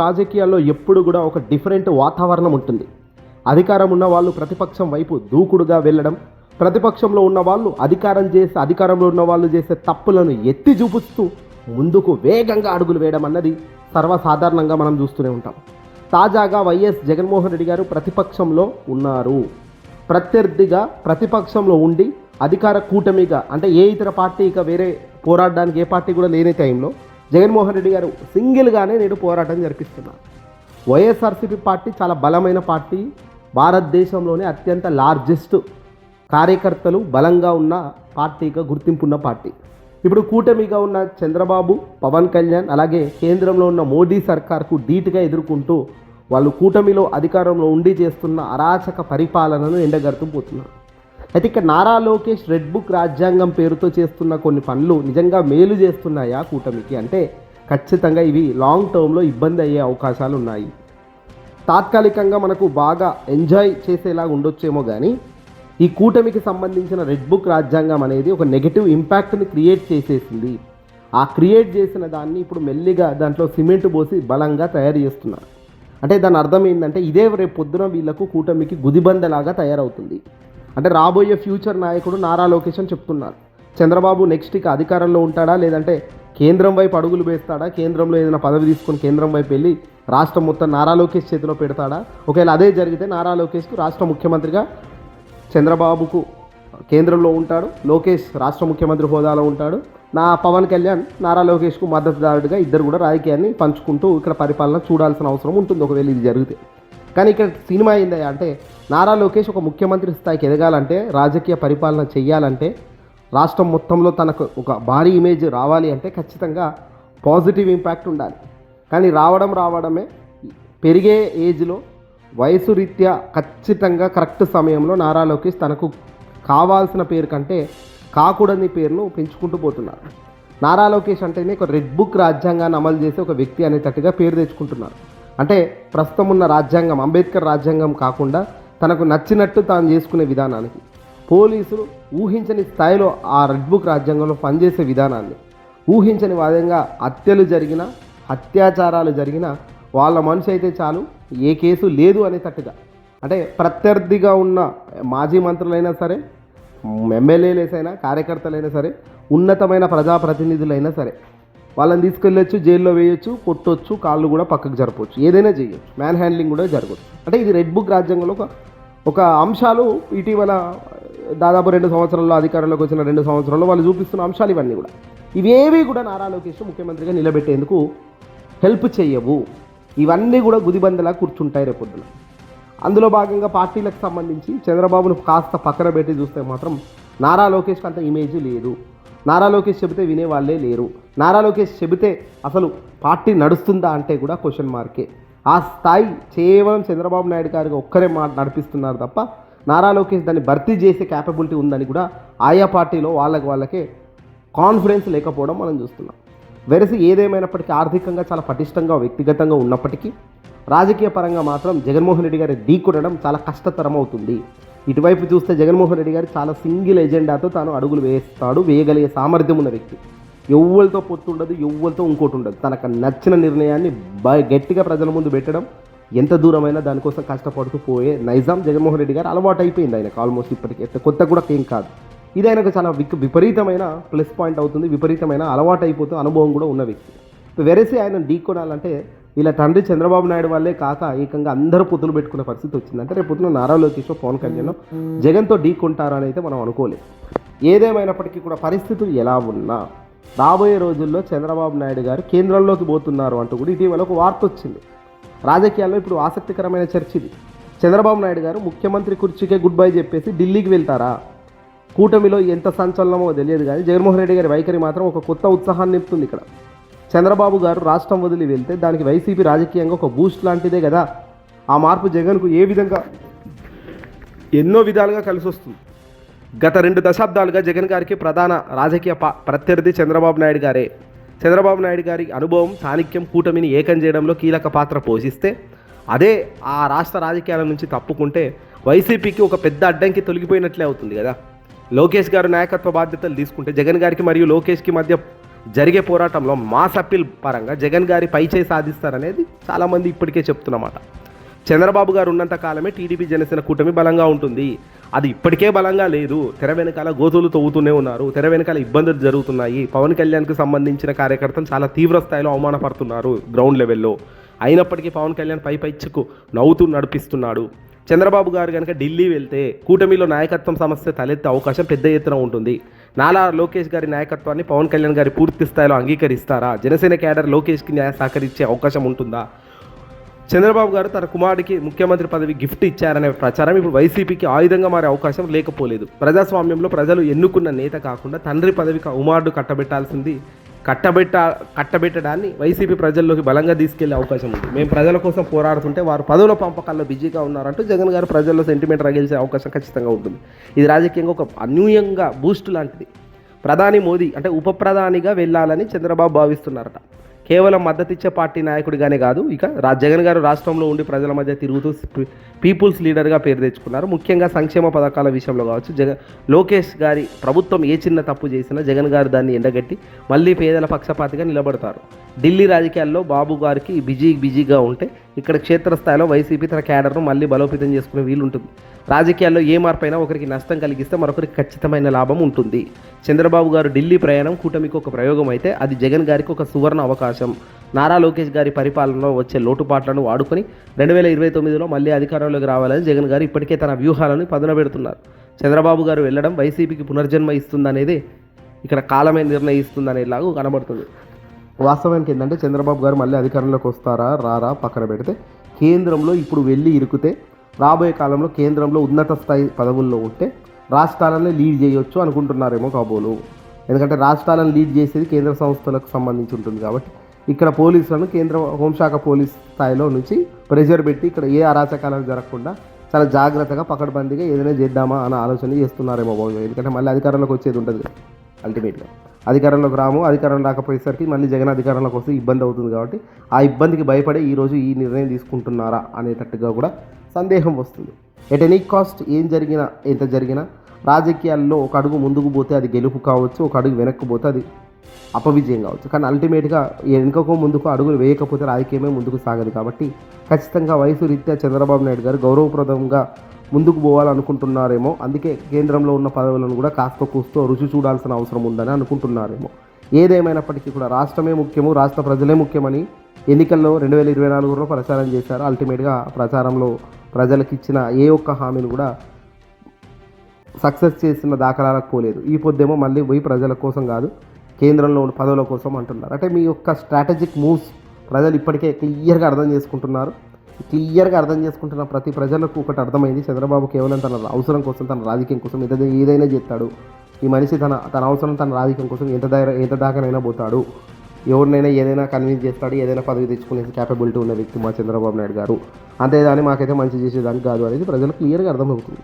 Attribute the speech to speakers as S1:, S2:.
S1: రాజకీయాల్లో ఎప్పుడు కూడా ఒక డిఫరెంట్ వాతావరణం ఉంటుంది. అధికారం ఉన్న వాళ్ళు ప్రతిపక్షం వైపు దూకుడుగా వెళ్ళడం, ప్రతిపక్షంలో ఉన్న వాళ్ళు అధికారంలో ఉన్న వాళ్ళు చేసే తప్పులను ఎత్తి చూపుతూ ముందుకు వేగంగా అడుగులు వేయడం అన్నది సర్వసాధారణంగా మనం చూస్తూనే ఉంటాం. తాజాగా వైఎస్ జగన్మోహన్ రెడ్డి గారు ప్రతిపక్షంలో ఉన్నారు. ప్రత్యర్థిగా ప్రతిపక్షంలో ఉండి అధికార కూటమిగా అంటే ఏ ఇతర పార్టీ ఇక వేరే పోరాడడానికి ఏ పార్టీ కూడా లేని టైంలో జగన్మోహన్ రెడ్డి గారు సింగిల్గానే నేడు పోరాటం జరిపిస్తున్నారు. వైఎస్ఆర్సీపీ పార్టీ చాలా బలమైన పార్టీ, భారతదేశంలోనే అత్యంత లార్జెస్ట్ కార్యకర్తలు బలంగా ఉన్న పార్టీగా గుర్తింపున్న పార్టీ. ఇప్పుడు కూటమిగా ఉన్న చంద్రబాబు, పవన్ కళ్యాణ్ అలాగే కేంద్రంలో ఉన్న మోడీ సర్కార్కు ధీటుగా ఎదుర్కొంటూ వాళ్ళు కూటమిలో అధికారంలో ఉండి చేస్తున్న అరాచక పరిపాలనను ఎండగడుతూ పోతున్నారు. అయితే ఇక్కడ నారా లోకేష్ రెడ్ బుక్ రాజ్యాంగం పేరుతో చేస్తున్న కొన్ని పనులు నిజంగా మేలు చేస్తున్నాయా కూటమికి అంటే ఖచ్చితంగా ఇవి లాంగ్ టర్మ్లో ఇబ్బంది అయ్యే అవకాశాలు ఉన్నాయి. తాత్కాలికంగా మనకు బాగా ఎంజాయ్ చేసేలా ఉండొచ్చేమో కానీ ఈ కూటమికి సంబంధించిన రెడ్ బుక్ రాజ్యాంగం అనేది ఒక నెగటివ్ ఇంపాక్ట్ని క్రియేట్ చేసేసింది. ఆ క్రియేట్ చేసిన దాన్ని ఇప్పుడు మెల్లిగా దాంట్లో సిమెంట్ పోసి బలంగా తయారు చేస్తున్నారు. అంటే దాని అర్థం ఏంటంటే ఇదే రేపు పొద్దున వీళ్ళకు కూటమికి గుదిబందలాగా తయారవుతుంది. అంటే రాబోయే ఫ్యూచర్ నాయకుడు నారా లోకేష్ అని చెప్తున్నారు. చంద్రబాబు నెక్స్ట్ ఇక అధికారంలో ఉంటాడా, లేదంటే కేంద్రం వైపు అడుగులు వేస్తాడా, కేంద్రంలో ఏదైనా పదవి తీసుకొని కేంద్రం వైపు వెళ్ళి రాష్ట్రం మొత్తం నారా లోకేష్ చేతిలో పెడతాడా? ఒకవేళ అదే జరిగితే నారా లోకేష్కు రాష్ట్ర ముఖ్యమంత్రిగా చంద్రబాబుకు కేంద్రంలో ఉంటాడు, లోకేష్ రాష్ట్ర ముఖ్యమంత్రి హోదాలో ఉంటాడు, పవన్ కళ్యాణ్ నారా లోకేష్కు మద్దతుదారుడిగా ఇద్దరు కూడా రాజకీయాన్ని పంచుకుంటూ ఇక్కడ పరిపాలన చూడాల్సిన అవసరం ఉంటుంది ఒకవేళ ఇది జరిగితే. కానీ ఇక్కడ సినిమా ఏందా అంటే నారా లోకేష్ ఒక ముఖ్యమంత్రి స్థాయికి ఎదగాలంటే, రాజకీయ పరిపాలన చెయ్యాలంటే, రాష్ట్రం మొత్తంలో తనకు ఒక భారీ ఇమేజ్ రావాలి అంటే ఖచ్చితంగా పాజిటివ్ ఇంపాక్ట్ ఉండాలి. కానీ రావడమే పెరిగే ఏజ్లో వయసు రీత్యా ఖచ్చితంగా కరెక్ట్ సమయంలో నారా లోకేష్ తనకు కావాల్సిన పేరు కంటే కాకూడని పేరును పెంచుకుంటూ పోతున్నారు. నారా లోకేష్ అంటేనే ఒక రెడ్ బుక్ రాజ్యాంగాన్ని అమలు చేసే ఒక వ్యక్తి అనేటట్టుగా పేరు తెచ్చుకుంటున్నారు. అంటే ప్రస్తుతం ఉన్న రాజ్యాంగం అంబేద్కర్ రాజ్యాంగం కాకుండా తనకు నచ్చినట్టు తాను చేసుకునే విధానానికి పోలీసులు ఊహించని స్థాయిలో ఆ రెడ్ బుక్ రాజ్యాంగంలో పనిచేసే విధానాన్ని, ఊహించని విధంగా హత్యలు జరిగిన, అత్యాచారాలు జరిగిన వాళ్ళ మనిషి అయితే చాలు ఏ కేసు లేదు అనేటట్టుగా, అంటే ప్రత్యర్థిగా ఉన్న మాజీ మంత్రులైనా సరే, ఎమ్మెల్యేలైనా, కార్యకర్తలైనా సరే, ఉన్నతమైన ప్రజాప్రతినిధులైనా సరే వాళ్ళని తీసుకెళ్ళొచ్చు, జైల్లో వేయొచ్చు, కొట్టొచ్చు, కాళ్ళు కూడా పక్కకు జరపవచ్చు, ఏదైనా చేయొచ్చు, మ్యాన్ హ్యాండ్లింగ్ కూడా జరగవచ్చు. అంటే ఇది రెడ్ బుక్ రాజ్యాంగంలో ఒక అంశాలు. ఇటీవల దాదాపు 2 సంవత్సరాల్లో అధికారంలోకి వచ్చిన 2 సంవత్సరాల్లో వాళ్ళు చూపిస్తున్న అంశాలు ఇవన్నీ కూడా, ఇవేవి కూడా నారా లోకేష్ ముఖ్యమంత్రిగా నిలబెట్టేందుకు హెల్ప్ చేయవు. ఇవన్నీ కూడా గుదిబందలా కూర్చుంటాయి రేపొద్దున. అందులో భాగంగా పార్టీలకు సంబంధించి చంద్రబాబును కాస్త పక్కన పెట్టి చూస్తే మాత్రం నారా లోకేష్కి అంత ఇమేజ్ లేదు. నారా లోకేష్ చెబితే వినేవాళ్ళే లేరు. నారా లోకేష్ చెబితే అసలు పార్టీ నడుస్తుందా అంటే కూడా క్వశ్చన్ మార్కే. ఆ స్థాయి కేవలం చంద్రబాబు నాయుడు గారికి ఒక్కరే నడిపిస్తున్నారు తప్ప నారా లోకేష్ దాన్ని భర్తీ చేసే క్యాపబిలిటీ ఉందని కూడా ఆయా పార్టీలో వాళ్ళకే కాన్ఫిడెన్స్ లేకపోవడం మనం చూస్తున్నాం. వెరసి ఏదేమైనప్పటికీ ఆర్థికంగా చాలా పటిష్టంగా వ్యక్తిగతంగా ఉన్నప్పటికీ రాజకీయ పరంగా మాత్రం జగన్మోహన్ రెడ్డి గారి ఢీకొనడం చాలా కష్టతరం అవుతుంది. ఇటువైపు చూస్తే జగన్మోహన్ రెడ్డి గారు చాలా సింగిల్ ఎజెండాతో తాను అడుగులు వేయగలిగే సామర్థ్యం ఉన్న వ్యక్తి. ఎవ్వరితో పొత్తుండదు, ఎవ్వరితో ఇంకోటి ఉండదు. తనకు నచ్చిన నిర్ణయాన్ని గట్టిగా ప్రజల ముందు పెట్టడం, ఎంత దూరమైనా దానికోసం కష్టపడుతూ పోయే నైజాం జగన్మోహన్ రెడ్డి గారు అలవాటు అయిపోయింది ఆయనకు. ఆల్మోస్ట్ ఇప్పటికీ కొత్త కూడా ఏం కాదు. ఇది ఆయనకు చాలా విపరీతమైన ప్లస్ పాయింట్ అవుతుంది. విపరీతమైన అలవాటు అయిపోతూ అనుభవం కూడా ఉన్న వ్యక్తి. వెరసి ఆయన ఢీకొనాలంటే వీళ్ళ తండ్రి చంద్రబాబు నాయుడు వాళ్ళే కాక ఏకంగా అందరూ పొత్తులు పెట్టుకునే పరిస్థితి వచ్చింది. అంటే రేపు పొద్దున నారా లోకేష్, పవన్ కళ్యాణ్ జగన్తో ఢీకొంటారని అయితే మనం అనుకోలేదు. ఏదేమైనప్పటికీ కూడా పరిస్థితులు ఎలా ఉన్నా రాబోయే రోజుల్లో చంద్రబాబు నాయుడు గారు కేంద్రంలోకి పోతున్నారు అంటూ కూడా ఇటీవల ఒక వార్త వచ్చింది. రాజకీయాల్లో ఇప్పుడు ఆసక్తికరమైన చర్చ ఇది. చంద్రబాబు నాయుడు గారు ముఖ్యమంత్రి కుర్చీకే గుడ్ బై చెప్పేసి ఢిల్లీకి వెళ్తారా? కూటమిలో ఎంత సంచలనమో తెలియదు కానీ జగన్మోహన్ రెడ్డి గారి వైఖరి మాత్రం ఒక కొత్త ఉత్సాహాన్ని నింపుతుంది. ఇక్కడ చంద్రబాబు గారు రాష్ట్రం వదిలి వెళ్తే దానికి వైసీపీ రాజకీయంగా ఒక బూస్ట్ లాంటిదే కదా. ఆ మార్పు జగన్కు ఏ విధంగా ఎన్నో విధాలుగా కలిసి వస్తుంది. గత 2 దశాబ్దాలుగా జగన్ గారికి ప్రధాన రాజకీయ ప్రత్యర్థి చంద్రబాబు నాయుడు గారే. చంద్రబాబు నాయుడు గారి అనుభవం, చాణక్యం కూటమిని ఏకం చేయడంలో కీలక పాత్ర పోషిస్తే అదే ఆ రాష్ట్ర రాజకీయాల నుంచి తప్పుకుంటే వైసీపీకి ఒక పెద్ద అడ్డంకి తొలగిపోయినట్లే అవుతుంది కదా. లోకేష్ గారు నాయకత్వ బాధ్యతలు తీసుకుంటే జగన్ గారికి మరియు లోకేష్కి మధ్య జరిగే పోరాటంలో మాస్ అప్పీల్ పరంగా జగన్ గారి పైచేయి సాధిస్తారనేది చాలామంది ఇప్పటికే చెప్తున్నమాట. చంద్రబాబు గారు ఉన్నంత కాలమే టీడీపీ జనసేన కూటమి బలంగా ఉంటుంది. అది ఇప్పటికే బలంగా లేదు. తెర వెనకాల గోతులు తవ్వుతూనే ఉన్నారు. తెర వెనకాల ఇబ్బందులు జరుగుతున్నాయి. పవన్ కళ్యాణ్కి సంబంధించిన కార్యకర్తలు చాలా తీవ్ర స్థాయిలో అవమానపడుతున్నారు గ్రౌండ్ లెవెల్లో. అయినప్పటికీ పవన్ కళ్యాణ్ పైచిక్కు నవ్వుతూ నడిపిస్తున్నాడు. చంద్రబాబు గారు కనుక ఢిల్లీ వెళ్తే కూటమిలో నాయకత్వం సమస్య తలెత్తే అవకాశం పెద్ద ఎత్తున ఉంటుంది. నాలా లోకేష్ గారి నాయకత్వాన్ని పవన్ కళ్యాణ్ గారి పూర్తి స్థాయిలో అంగీకరిస్తారా? జనసేన క్యాడర్ లోకేష్కి సహకరించే అవకాశం ఉంటుందా? చంద్రబాబు గారు తన కుమారుడికి ముఖ్యమంత్రి పదవి గిఫ్ట్ ఇచ్చారనే ప్రచారం ఇప్పుడు వైసీపీకి ఆయుధంగా మారే అవకాశం లేకపోలేదు. ప్రజాస్వామ్యంలో ప్రజలు ఎన్నుకున్న నేత కాకుండా తండ్రి పదవికి కుమారుడు కట్టబెట్టడాన్ని వైసీపీ ప్రజల్లోకి బలంగా తీసుకెళ్లే అవకాశం ఉంది. మేము ప్రజల కోసం పోరాడుతుంటే వారు పదవుల పంపకాల్లో బిజీగా ఉన్నారంటూ జగన్ గారు ప్రజల్లో సెంటిమెంట్ రగిల్చే అవకాశం ఖచ్చితంగా ఉంటుంది. ఇది రాజకీయంగా ఒక అన్యూయంగా బూస్ట్ లాంటిది. ప్రధాని మోదీ అంటే ఉప ప్రధానిగా వెళ్ళాలని చంద్రబాబు భావిస్తున్నారట. కేవలం మద్దతిచ్చే పార్టీ నాయకుడిగానే కాదు, ఇక జగన్ గారు రాష్ట్రంలో ఉండి ప్రజల మధ్య తిరుగుతూ పీపుల్స్ లీడర్గా పేరు తెచ్చుకున్నారు. ముఖ్యంగా సంక్షేమ పథకాల విషయంలో కావచ్చు, లోకేష్ గారి ప్రభుత్వం ఏ చిన్న తప్పు చేసినా జగన్ గారు దాన్ని ఎండగట్టి మళ్ళీ పేదల పక్షపాతిగా నిలబడతారు. ఢిల్లీ రాజకీయాల్లో బాబు గారికి బిజీగా ఉంటే ఇక్కడ క్షేత్రస్థాయిలో వైసీపీ తన క్యాడర్ను మళ్ళీ బలోపేతం చేసుకునే వీలుంటుంది. రాజకీయాల్లో ఏ మార్పైనా ఒకరికి నష్టం కలిగిస్తే మరొకరికి ఖచ్చితమైన లాభం ఉంటుంది. చంద్రబాబు గారు ఢిల్లీ ప్రయాణం కూటమికి ఒక ప్రయోగం అయితే అది జగన్ గారికి ఒక సువర్ణ అవకాశం. నారా లోకేష్ గారి పరిపాలనలో వచ్చే లోటుపాట్లను వాడుకొని 2029లో మళ్ళీ అధికారంలోకి రావాలని జగన్ గారు ఇప్పటికే తన వ్యూహాలను పదునబెడుతున్నారు. చంద్రబాబు గారు వెళ్ళడం వైసీపీకి పునర్జన్మ ఇస్తుందనేది ఇక్కడ కాలమే నిర్ణయిస్తుందనేలాగా కనబడుతుంది. వాస్తవానికి ఏంటంటే చంద్రబాబు గారు మళ్ళీ అధికారంలోకి వస్తారా రారా పక్కన పెడితే, కేంద్రంలో ఇప్పుడు వెళ్ళి ఇరుకుతే రాబోయే కాలంలో కేంద్రంలో ఉన్నత స్థాయి పదవుల్లో ఉంటే రాష్ట్రాలనే లీడ్ చేయొచ్చు అనుకుంటున్నారేమో కాబోలు. ఎందుకంటే రాష్ట్రాలను లీడ్ చేసేది కేంద్ర సంస్థలకు సంబంధించి ఉంటుంది కాబట్టి ఇక్కడ పోలీసులను కేంద్ర హోంశాఖ పోలీస్ స్థాయిలో నుంచి ప్రెషర్ పెట్టి ఇక్కడ ఏ అరాచకాలను జరగకుండా చాలా జాగ్రత్తగా పకడ్బందీగా ఏదైనా చేద్దామా అన్న ఆలోచన చేస్తున్నారేమో బాబు. ఎందుకంటే మళ్ళీ అధికారంలోకి వచ్చేది ఉంటుంది అల్టిమేట్గా. అధికారంలోకి అధికారం రాకపోయేసరికి మళ్ళీ జగన్ అధికారంలోకి వస్తే ఇబ్బంది అవుతుంది కాబట్టి ఆ ఇబ్బందికి భయపడే ఈరోజు ఈ నిర్ణయం తీసుకుంటున్నారా అనేటట్టుగా కూడా సందేహం వస్తుంది. ఎట్ ఎనీ కాస్ట్ ఏం జరిగినా ఎంత జరిగినా రాజకీయాల్లో ఒక అడుగు ముందుకు పోతే అది గెలుపు కావచ్చు, ఒక అడుగు వెనక్కి పోతే అది అపవిజయం కావచ్చు. కానీ అల్టిమేట్గా వెనుకకో ముందుకు అడుగులు వేయకపోతే రాజకీయమే ముందుకు సాగదు. కాబట్టి ఖచ్చితంగా వయసు రీత్యా చంద్రబాబు నాయుడు గారు గౌరవప్రదంగా ముందుకు పోవాలనుకుంటున్నారేమో. అందుకే కేంద్రంలో ఉన్న పదవులను కూడా కాస్త కూస్తో రుచి చూడాల్సిన అవసరం ఉందని అనుకుంటున్నారేమో. ఏదేమైనప్పటికీ కూడా రాష్ట్రమే ముఖ్యము, రాష్ట్ర ప్రజలే ముఖ్యమని ఎన్నికల్లో 2024లో ప్రచారం చేశారు. అల్టిమేట్గా ప్రచారంలో ప్రజలకు ఇచ్చిన ఏ ఒక్క హామీని కూడా సక్సెస్ చేసిన దాఖలాలకు పోలేదు. ఈ పొద్దేమో మళ్ళీ పోయి ప్రజల కోసం కాదు కేంద్రంలో ఉన్న పదవుల కోసం అంటున్నారు. అంటే మీ యొక్క స్ట్రాటజిక్ మూవ్స్ ప్రజలు ఇప్పటికే క్లియర్గా అర్థం చేసుకుంటున్న ప్రతి ప్రజలకు ఒకటి అర్థమైంది. చంద్రబాబు కేవలం తన అవసరం కోసం, తన రాజకీయం కోసం ఏదైనా చేస్తాడు. ఈ మనిషి తన అవసరం, తన రాజకీయం కోసం ఎంత దాకానైనా పోతాడు. ఎవరినైనా ఏదైనా కన్విన్స్ చేస్తాడు. ఏదైనా పదవి తెచ్చుకునే క్యాపబిలిటీ ఉన్న వ్యక్తి మా చంద్రబాబు నాయుడు గారు. అంతేగాని మాకైతే మంచి చేసేదానికి కాదు అనేది ప్రజలకు క్లియర్గా అర్థమవుతుంది.